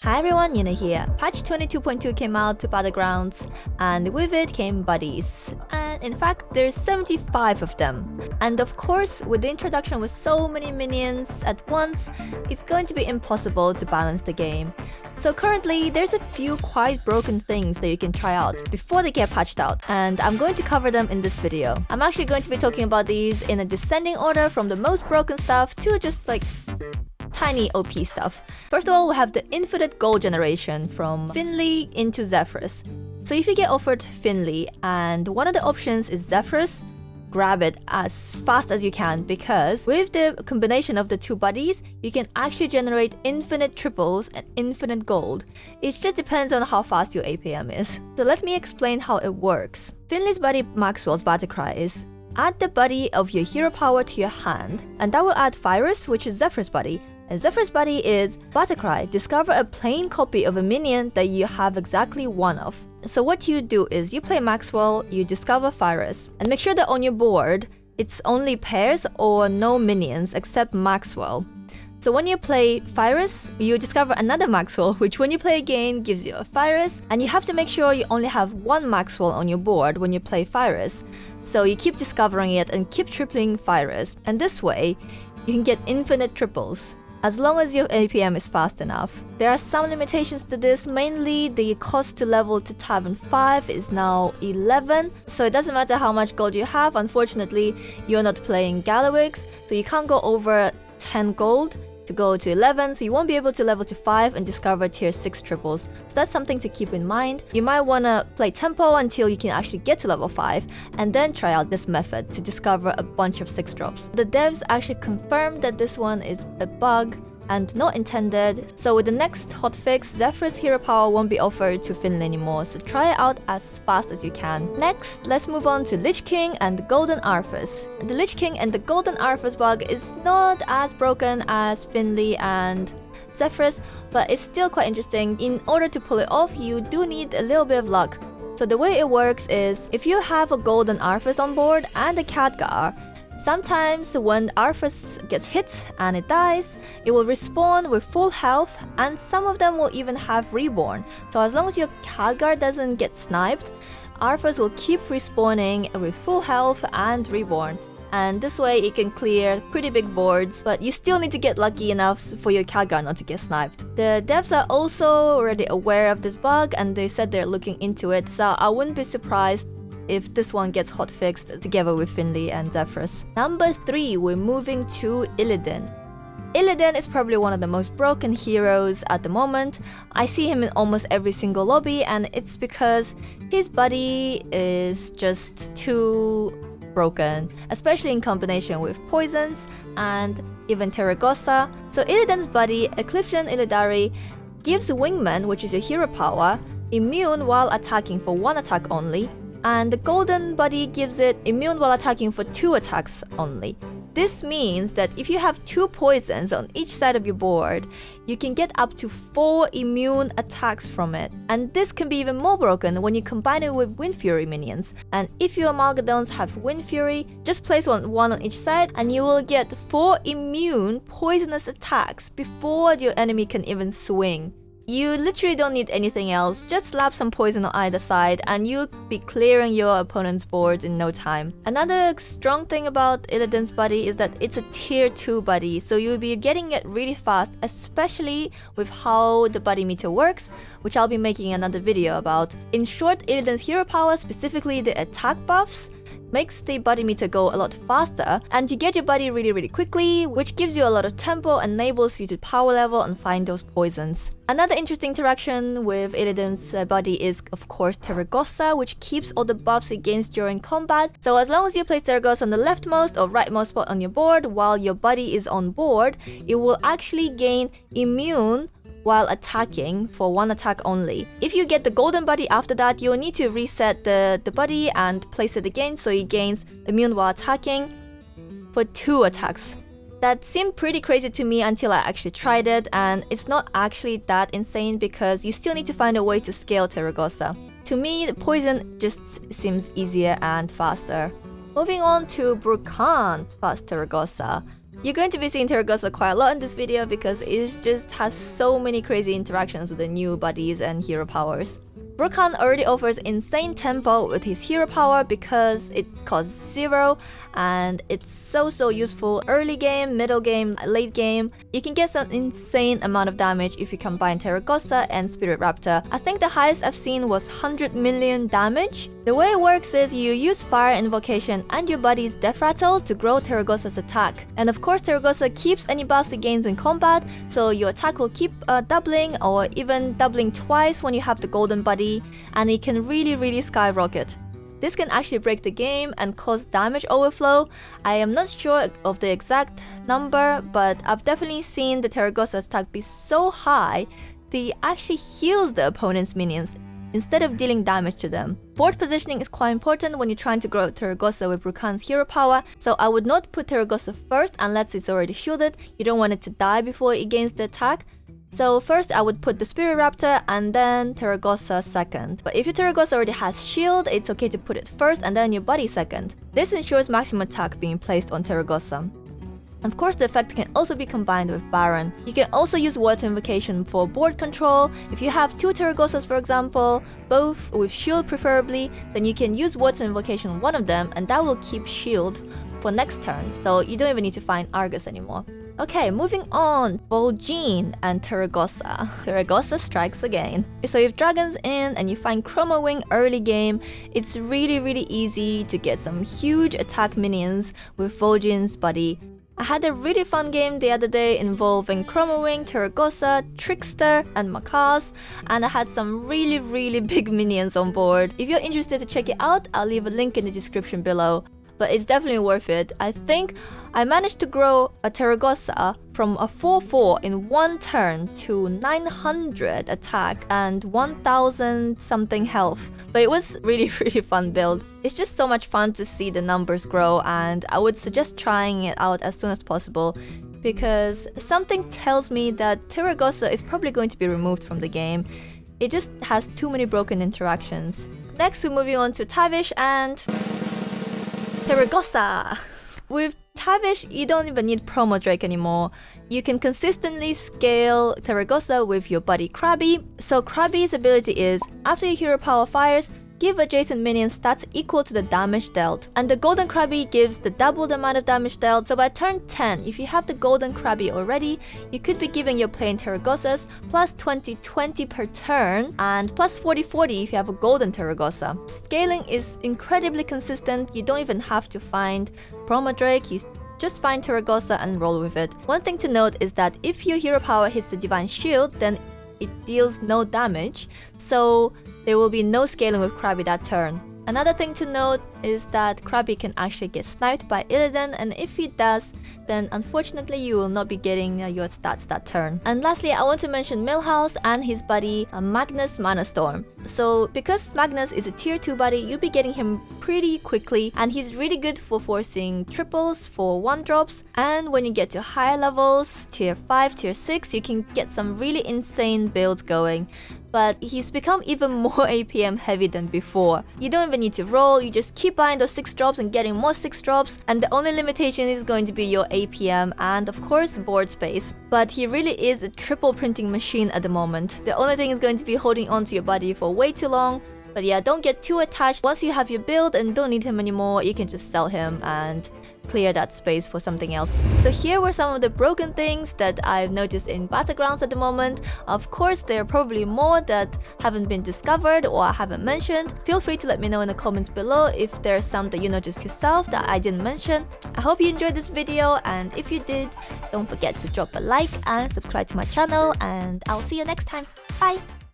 Hi everyone, Yuna here. Patch 22.2 came out to Battlegrounds, and with it came buddies. And in fact, there's 75 of them. And of course, with the introduction with so many minions at once, it's going to be impossible to balance the game. So currently, there's a few quite broken things that you can try out before they get patched out, and I'm going to cover them in this video. I'm actually going to be talking about these in a descending order from the most broken stuff to just like tiny OP stuff. First of all, we have the infinite gold generation from Finley into Savjz. So if you get offered Finley and one of the options is Savjz, grab it as fast as you can, because with the combination of the two buddies, you can actually generate infinite triples and infinite gold. It just depends on how fast your APM is. So let me explain how it works. Finley's buddy Maxwell's battle cry is add the buddy of your hero power to your hand, and that will add Firebat, which is Savjz's buddy. And Savjz's buddy is Battlecry. Discover a plain copy of a minion that you have exactly one of. So what you do is you play Maxwell, you discover Firebat, and make sure that on your board it's only pairs or no minions except Maxwell. So when you play Firebat, you discover another Maxwell, which when you play again gives you a Firebat, and you have to make sure you only have one Maxwell on your board when you play Firebat. So you keep discovering it and keep tripling Firebat, and this way you can get infinite triples, as long as your APM is fast enough. There are some limitations to this, mainly the cost to level to Tavern 5 is now 11, so it doesn't matter how much gold you have. Unfortunately, you're not playing Galawigs, so you can't go over 10 gold to go to 11, so you won't be able to level to 5 and discover tier 6 triples. So that's something to keep in mind. You might want to play tempo until you can actually get to level 5 and then try out this method to discover a bunch of 6 drops. The devs actually confirmed that this one is a bug and not intended, so with the next hotfix, Savjz's hero power won't be offered to Finley anymore, so try it out as fast as you can. Next, let's move on to Lich King and the Golden Arthas. The Lich King and the Golden Arthas bug is not as broken as Finley and Savjz, but it's still quite interesting. In order to pull it off, you do need a little bit of luck. So the way it works is, if you have a Golden Arthas on board and a Khadgar, sometimes when Arthas gets hit and it dies, it will respawn with full health, and some of them will even have reborn. So as long as your Khadgar doesn't get sniped, Arthas will keep respawning with full health and reborn. And this way it can clear pretty big boards, but you still need to get lucky enough for your Khadgar not to get sniped. The devs are also already aware of this bug, and they said they're looking into it, so I wouldn't be surprised if this one gets hotfixed together with Finley and Savjz. Number 3, we're moving to Illidan. Illidan is probably one of the most broken heroes at the moment. I see him in almost every single lobby, and it's because his buddy is just too broken, especially in combination with poisons and even Teragosa. So Illidan's buddy, Eclipsion Illidari, gives Wingman, which is your hero power, immune while attacking for 1 attack only, and the golden buddy gives it immune while attacking for 2 attacks only. This means that if you have 2 poisons on each side of your board, you can get up to 4 immune attacks from it. And this can be even more broken when you combine it with Wind Fury minions. And if your Amalgadons have Wind Fury, just place one on each side and you will get 4 immune poisonous attacks before your enemy can even swing. You literally don't need anything else, just slap some poison on either side and you'll be clearing your opponent's boards in no time. Another strong thing about Illidan's buddy is that it's a tier 2 buddy, so you'll be getting it really fast, especially with how the buddy meter works, which I'll be making another video about. In short, Illidan's hero power, specifically the attack buffs, makes the buddy meter go a lot faster, and you get your buddy really quickly, which gives you a lot of tempo and enables you to power level and find those poisons. Another interesting interaction with Illidan's buddy is of course Teragosa, which keeps all the buffs against during combat. So as long as you place Teragosa on the leftmost or rightmost spot on your board while your buddy is on board, it will actually gain immune while attacking for 1 attack only. If you get the golden buddy after that, you'll need to reset the buddy and place it again so it gains immune while attacking for 2 attacks. That seemed pretty crazy to me until I actually tried it, and it's not actually that insane because you still need to find a way to scale Teragosa. To me, the poison just seems easier and faster. Moving on to Bardkhan plus Teragosa. You're going to be seeing Teragosa quite a lot in this video because it just has so many crazy interactions with the new buddies and hero powers. Bardkhan already offers insane tempo with his hero power because it costs 0 and it's so useful early game, middle game, late game. You can get some insane amount of damage if you combine Teragosa and Spirit Raptor. I think the highest I've seen was 100 million damage. The way it works is you use Fire Invocation and your buddy's Death Rattle to grow Teragosa's attack. And of course Teragosa keeps any buffs it gains in combat, so your attack will keep doubling or even doubling twice when you have the golden buddy, and it can really skyrocket. This can actually break the game and cause damage overflow. I am not sure of the exact number, but I've definitely seen the Teragosa's attack be so high that it actually heals the opponent's minions instead of dealing damage to them. Board positioning is quite important when you're trying to grow Teragosa with Bardkhan's hero power, so I would not put Teragosa first unless it's already shielded. You don't want it to die before it gains the attack. So first I would put the Spirit Raptor and then Teragosa second. But if your Teragosa already has shield, it's okay to put it first and then your buddy second. This ensures maximum attack being placed on Teragosa. Of course, the effect can also be combined with Baron. You can also use Water Invocation for board control. If you have 2 Teragosas, for example, both with shield preferably, then you can use Water Invocation on one of them and that will keep shield for next turn, so you don't even need to find Argus anymore. Okay, moving on, Vol'jin and Teragosa. Teragosa strikes again. So if Dragon's in and you find Chroma Wing early game, it's really easy to get some huge attack minions with Vol'jin's buddy. I had a really fun game the other day involving Chroma Wing, Teragosa, Trickster, and Makas, and I had some really big minions on board. If you're interested to check it out, I'll leave a link in the description below. But it's definitely worth it. I think I managed to grow a Teragosa from a 4/4 in one turn to 900 attack and 1000 something health. But it was really fun build. It's just so much fun to see the numbers grow, and I would suggest trying it out as soon as possible because something tells me that Teragosa is probably going to be removed from the game. It just has too many broken interactions. Next we're moving on to Tavish and Teragosa. With Tavish, you don't even need Promo Drake anymore. You can consistently scale Teragosa with your buddy Krabby. So Krabby's ability is, after your hero power fires, give adjacent minions stats equal to the damage dealt. And the Golden Krabby gives the double the amount of damage dealt, so by turn 10, if you have the Golden Krabby already, you could be giving your plain Teragosas plus 20/20 per turn, and plus 40/40 if you have a Golden Teragosa. Scaling is incredibly consistent, you don't even have to find Promo Drake, you just find Teragosa and roll with it. One thing to note is that if your hero power hits the Divine Shield, then it deals no damage, so there will be no scaling with Krabby that turn. Another thing to note is that Krabby can actually get sniped by Illidan, and if he does, then unfortunately you will not be getting your stats that turn. And lastly, I want to mention Millhouse and his buddy Magnus Mana Storm. So because Magnus is a tier 2 buddy, you'll be getting him pretty quickly, and he's really good for forcing triples for 1-drops. And when you get to higher levels, tier 5, tier 6, you can get some really insane builds going. But he's become even more APM heavy than before. You don't even need to roll, you just keep buying those 6-drops and getting more 6-drops, and the only limitation is going to be your APM and of course board space. But he really is a triple printing machine at the moment. The only thing is going to be holding on to your buddy for way too long. But yeah, don't get too attached. Once you have your build and don't need him anymore, you can just sell him and clear that space for something else. So here were some of the broken things that I've noticed in Battlegrounds at the moment. Of course, there are probably more that haven't been discovered or I haven't mentioned. Feel free to let me know in the comments below if there's some that you noticed yourself that I didn't mention. I hope you enjoyed this video, and if you did, don't forget to drop a like and subscribe to my channel, and I'll see you next time. Bye!